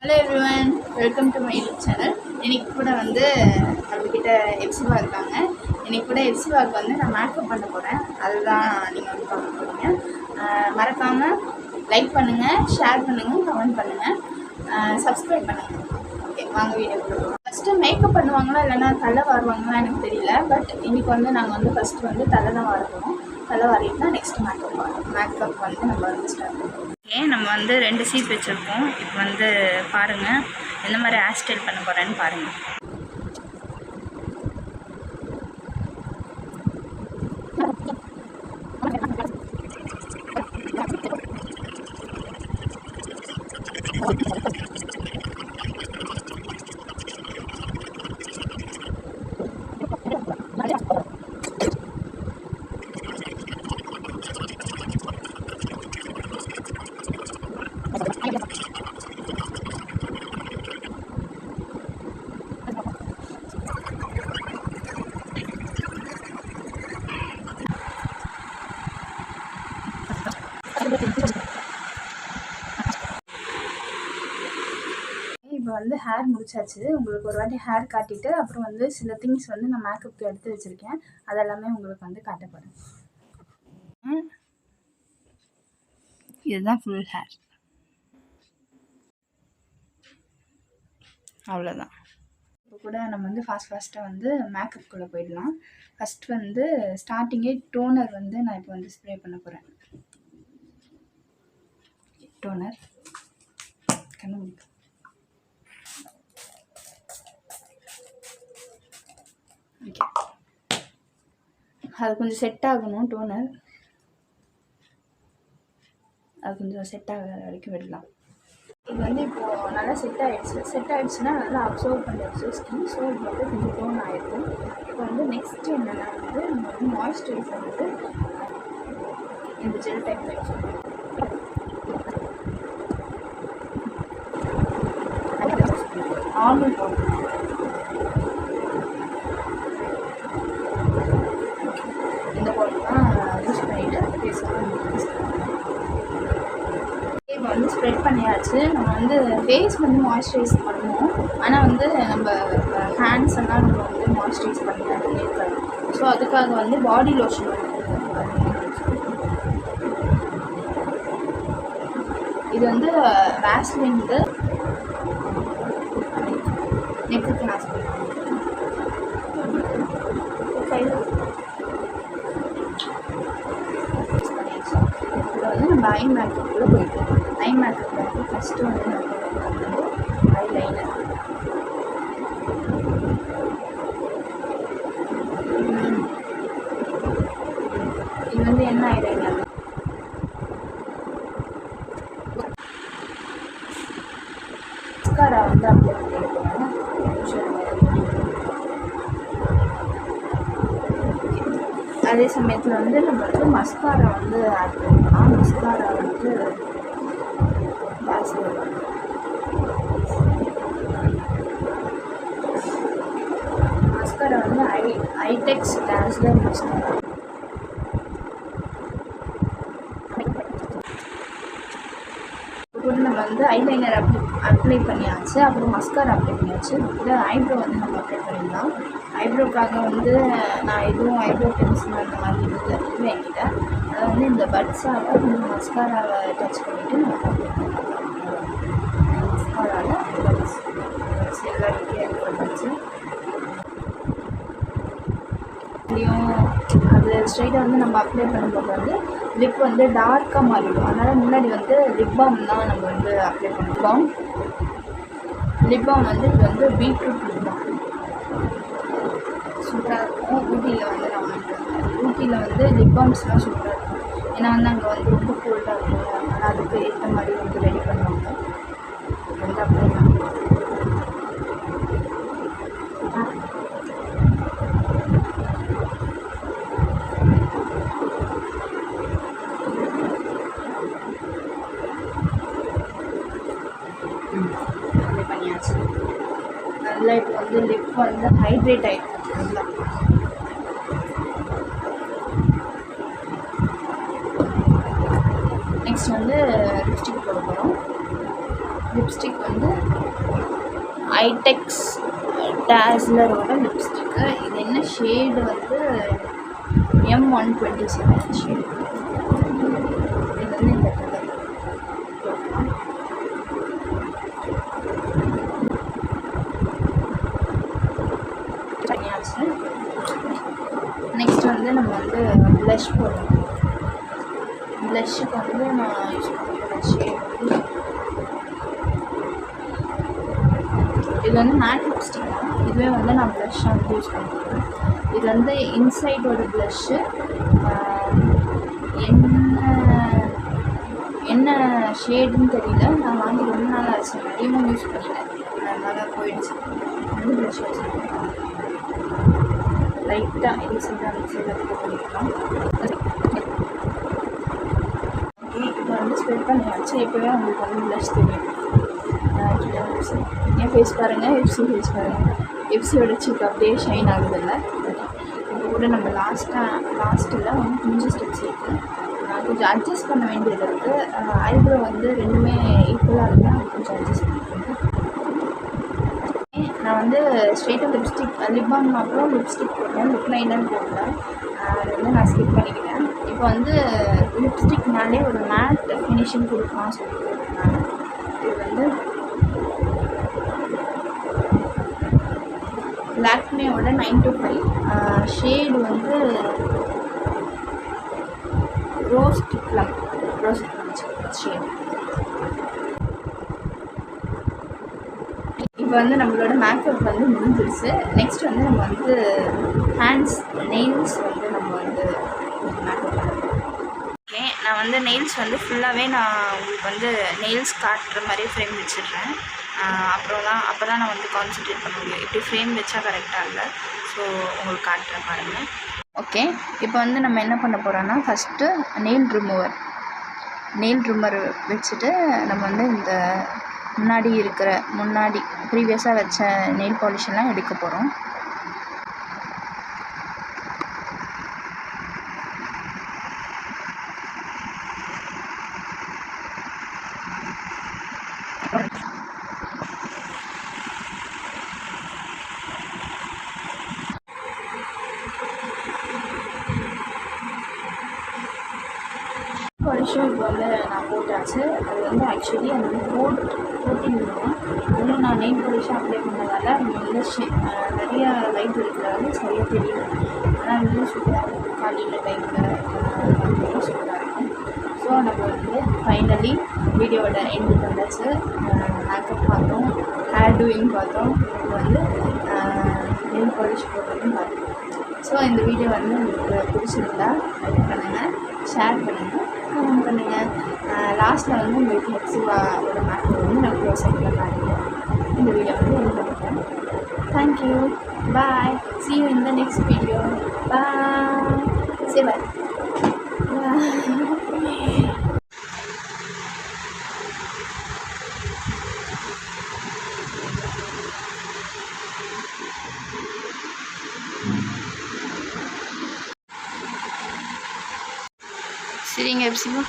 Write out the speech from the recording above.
Hello everyone, welcome to my YouTube channel. இன்னைக்கு கூட வந்து நம்மக்கிட்ட எப்சிபா இருக்காங்க. இன்னைக்கு கூட எப்சிபாவுக்கு வந்து நான் மேக்கப் பண்ண போகிறேன். அதுதான் நீங்கள் வந்து பார்க்க போகிறீங்க. மறக்காமல் லைக் பண்ணுங்கள், ஷேர் பண்ணுங்கள், கமெண்ட் பண்ணுங்கள், சப்ஸ்கிரைப் பண்ணுங்கள். ஓகே, வாங்க வீடியோ கொடுப்போம். ஃபஸ்ட்டு மேக்கப் பண்ணுவாங்களா இல்லைன்னா தலை வாருவாங்களா எனக்கு தெரியல. பட் இன்றைக்கி வந்து நாங்கள் வந்து ஃபஸ்ட்டு வந்து தலை தான் வார போகிறோம். தலை வாரிட்டு தான் நெக்ஸ்ட் மேக்கப் வந்து நம்ம வந்து ஸ்டார்ட் பண்ணுவோம். நம்ம வந்து 2 சீப் வச்சுருக்கோம். இப்போ வந்து பாருங்கள் எந்த மாதிரி ஹேர் ஸ்டைல் பண்ண போகிறேன்னு பாருங்கள். இப்போ வந்து ஹேர் முடிச்சாச்சு. உங்களுக்கு ஒரு வாட்டி ஹேர் காட்டிட்டு அப்புறம் வந்து சில திங்ஸ் வந்து நான் மேக்கப்புக்கு எடுத்து வச்சுருக்கேன். அதெல்லாமே உங்களுக்கு வந்து காட்டப்படும். இதுதான் ஃபுல் ஹேர். அவ்வளோதான். இப்போ கூட நம்ம வந்து ஃபாஸ்ட்டாக வந்து மேக்கப்புக்குள்ளே போயிடலாம். ஃபஸ்ட் வந்து ஸ்டார்டிங்கே டோனர் வந்து நான் இப்போ வந்து ஸ்ப்ரே பண்ண போகிறேன். டோனர் கண்ணு முடிக்கும். ஓகே, அது கொஞ்சம் செட் ஆகணும். டோனர் அது கொஞ்சம் செட் ஆகிற வரைக்கும் விடலாம். இது வந்து இப்போது நல்லா செட் ஆகிடுச்சுன்னா நல்லா அப்சர்வ் பண்ணிடுச்சு ஸ்கின். ஸோ இது வந்து கொஞ்சம் டோன் ஆகிருக்கும். இப்போ வந்து நெக்ஸ்ட்டு என்னென்னா வந்து நம்ம வந்து மாய்ஸ்சரைசர் வந்து இந்த ஜெல் டைப் வச்சுக்கணும். ஆல்மண்ட் பவுடர் இந்த பவுடர் தான் யூஸ் பண்ணிவிட்டு ஃபேஸ்லாம் யூஸ் பண்ணுவோம். இப்போ வந்து ஸ்ப்ரெட் பண்ணியாச்சு. நம்ம வந்து ஃபேஸ் வந்து மாய்ஸ்சரைஸ் பண்ணுவோம். ஆனால் வந்து நம்ம ஹேண்ட்ஸ் எல்லாம் நம்ம வந்து மாய்ஸ்சரைஸ் பண்ணிட்டாங்க இருக்காது. ஸோ அதுக்காக வந்து பாடி லோஷன் வந்து இது வந்து வேஸ்லின் வந்து நெக்குக்கு நான் ஸ்ப்ரே கையில் யூஸ் பண்ணியாச்சு. இதில் வந்து நம்ம ஐ மேக்கப்புக்குள்ளே போயிட்டு ஐ மேக்கப்பில் வந்து ஃபஸ்ட்டு வந்து நம்ம ஐலைனர் இது வந்து என்ன ஐலைனர் மஸ்காரா வந்து அப்ளை பண்ணியிருக்கோம். அதே சமயத்தில் வந்து நம்ம வந்து மஸ்காரா வந்து ஆட் பண்ணிக்கலாம். மஸ்காரா வந்து மஸ்காரா வந்து ஐடெக்ஸ் டான்ஸ்லர் மஸ்காரா. கூட நம்ம வந்து ஐலைனர் அப்ளை பண்ணியாச்சு. அப்புறம் மஸ்காரா அப்ளை பண்ணியாச்சு. இதில் ஐப்ரோ வந்து நம்ம அப்ளை பண்ணிடலாம். ஐப்ரோக்காக வந்து நான் எதுவும் ஐப்ரோ பென்சில் அந்த மாதிரி இல்லை என்கிட்ட. அதை வந்து இந்த பட்ஸால் கொஞ்சம் மஸ்காராவை டச் பண்ணிவிட்டு நம்ம மஸ்காராவில் பட்ஸ் எல்லாம் ரெடியாக இருக்கிற பட்ஸு அது ஸ்ட்ரைட்டாக வந்து நம்ம அப்ளை பண்ணும்போது வந்து லிப் வந்து டார்க்காக மாறிடும். அதனால் முன்னாடி வந்து லிப் பாம் தான் நம்ம வந்து அப்ளை பண்ணுவோம். லிப் பாம் வந்து இது வந்து பீட்ரூட் லிப் பாம் சூப்பராக இருக்கும். ஊட்டியில் வந்து நான் வாங்கிட்டு வந்தேன். ஊட்டியில் வந்து லிப் பாம்ஸ்லாம் சூப்பராக இருக்கும். ஏன்னா வந்து அங்கே வந்து ரொம்ப கோல்டாக இருக்கும். அதனால் அதுக்கு ஏற்ற மாதிரி வந்து ரெடி பண்ணுவாங்க. வந்து அப்ளை பண்ணுவோம். அப்ளை பண்ணியாச்சு. நல்லா இப்போ வந்து லிப் வந்து ஹைட்ரேட் ஆகிடும் நல்லா. நெக்ஸ்ட் வந்து லிப்ஸ்டிக் போட போகிறோம். லிப்ஸ்டிக் வந்து ஐடெக்ஸ் டாஸ்லரோட லிப்ஸ்டிக்கு. இது என்ன ஷேடு வந்து M127 ஷேடு. இது வந்து இந்த கலர் பண்ணியாச்சு. நெக்ஸ்ட் வந்து நம்ம வந்து ப்ளஷ் போடணும். ப்ளஷ்ஷுக்கு வந்து நான் யூஸ் பண்ணுற ஷேட் வந்து இது வந்து மேட் லிப்ஸ்டிக் தான். இதுவே வந்து நான் ப்ளஷ்ஷாக வந்து யூஸ் பண்ணிக்கிறேன். இது வந்து இன்சைடோட ப்ளஷ்ஷு. என்ன ஷேடுன்னு தெரியல. நான் வாங்கி ரொம்ப நாள் ஆச்சு, நிறையவும் யூஸ் பண்ணிட்டேன், அதனால் போயிடுச்சு. வந்து ப்ளஷ் யூஸ் பண்ணிக்கலாம். லைட்டாக இந்த சைடு அந்த சைடு அப்ளை பண்ணிக்கலாம். ஓகே, இப்போ வந்து ஸ்ப்ரெட் பண்ணியாச்சு. இப்போவே உங்களுக்கு வந்து ப்ளஷ் தெரியும். என் ஃபேஸ் பாருங்கள், எஃப்சி ஃபேஸ் பாருங்கள். எஃப்சியோட சீக் அப்படியே ஷைன் ஆகுதில்ல. இப்போ கூட நம்ம லாஸ்ட்டில் வந்து கொஞ்சம் ஸ்டெப்ஸ் இருக்குது. கொஞ்சம் அட்ஜஸ்ட் பண்ண வேண்டியது இருக்குது. ஐப்ரோ வந்து ரெண்டுமே ஈக்குவலாக இருந்தால் கொஞ்சம் அட்ஜஸ்ட் பண்ணிக்கணும். நான் வந்து ஸ்ட்ரெயிட்டாக லிப் பாம் அப்புறம் லிப்ஸ்டிக் போட்டேன், லிப் லைனர் போட்டேன். அது வந்து நான் ஸ்கிப் பண்ணிக்கிட்டேன். இப்போ வந்து லிப்ஸ்டிக் மேலே ஒரு மேட் ஃபினிஷிங் கொடுக்கலாம் சொல்லிட்டு நான் இது வந்து லாக்மேயோட 925 ஷேடு வந்து ரோஸ்ட் ப்ளம் ஷேடு. இப்போ வந்து நம்மளோட மேக்கப் வந்து முடிஞ்சிருச்சு. நெக்ஸ்ட் வந்து நம்ம வந்து ஹேண்ட்ஸ் நெயில்ஸ் வந்து நம்ம வந்து மேக்கப் பண்ணணும். ஓகே, நான் வந்து நெயில்ஸ் வந்து ஃபுல்லாகவே நான் உங்களுக்கு வந்து நெயில்ஸ் காட்டுற மாதிரி ஃப்ரேம் வச்சிடுறேன். அப்போ தான் நான் வந்து கான்சன்ட்ரேட் பண்ண முடியும். இப்படி ஃப்ரேம் வச்சா கரெக்டாக இல்லை. ஸோ உங்களுக்கு காட்டுறேன் பாருங்கள். ஓகே, இப்போ வந்து நம்ம என்ன பண்ண போகிறோன்னா ஃபஸ்ட்டு நெயில் ரிமூவர் வச்சுட்டு நம்ம வந்து இந்த முன்னாடி ப்ரீவியஸாக வச்ச நெயில் பாலிஷெல்லாம் எடுக்க போகிறோம். பாலிஷும் இப்போ வந்து நான் போட்டாச்சு. அது வந்து ஆக்சுவலி அது வந்து போட்டிருந்தோம். இன்னும் நான் நெயில் பாலிஷாக அப்ளை பண்ணதால் அது வந்து நிறைய லைட் இருக்கிறதால சரியாக தெரியல. ஆனால் இன்னும் சூப்பராக இருக்கும். காலையில் டைமில் சூப்பராக இருக்கும். ஸோ நம்ம வந்து ஃபைனலி வீடியோவோட எண்டுக்கு வந்தாச்சு. மேக்கப் பார்த்தோம், ஹேர் டூயிங் பார்த்தோம், இப்போ வந்து நெயில் பாலிஷ் போடுறதுன்னு பார்த்தோம். ஸோ இந்த வீடியோ வந்து உங்களுக்கு பிடிச்சிருந்தா லைக் பண்ணுங்கள், ஷேர் பண்ணுங்கள், கமெண்ட் பண்ணுங்கள். லாஸ்ட்டில் வந்து உங்களுக்கு எக்ஸிவாவோட மேக்கப் வந்து நான் க்ளோஸ் ஆகிட்டு காட்டுறேன். இந்த வீடியோ வந்து எண்ட் பண்ணிட்டேன். Thank you, bye, see you in the next video. Bye, say bye. சரிங்க எப்சிமா.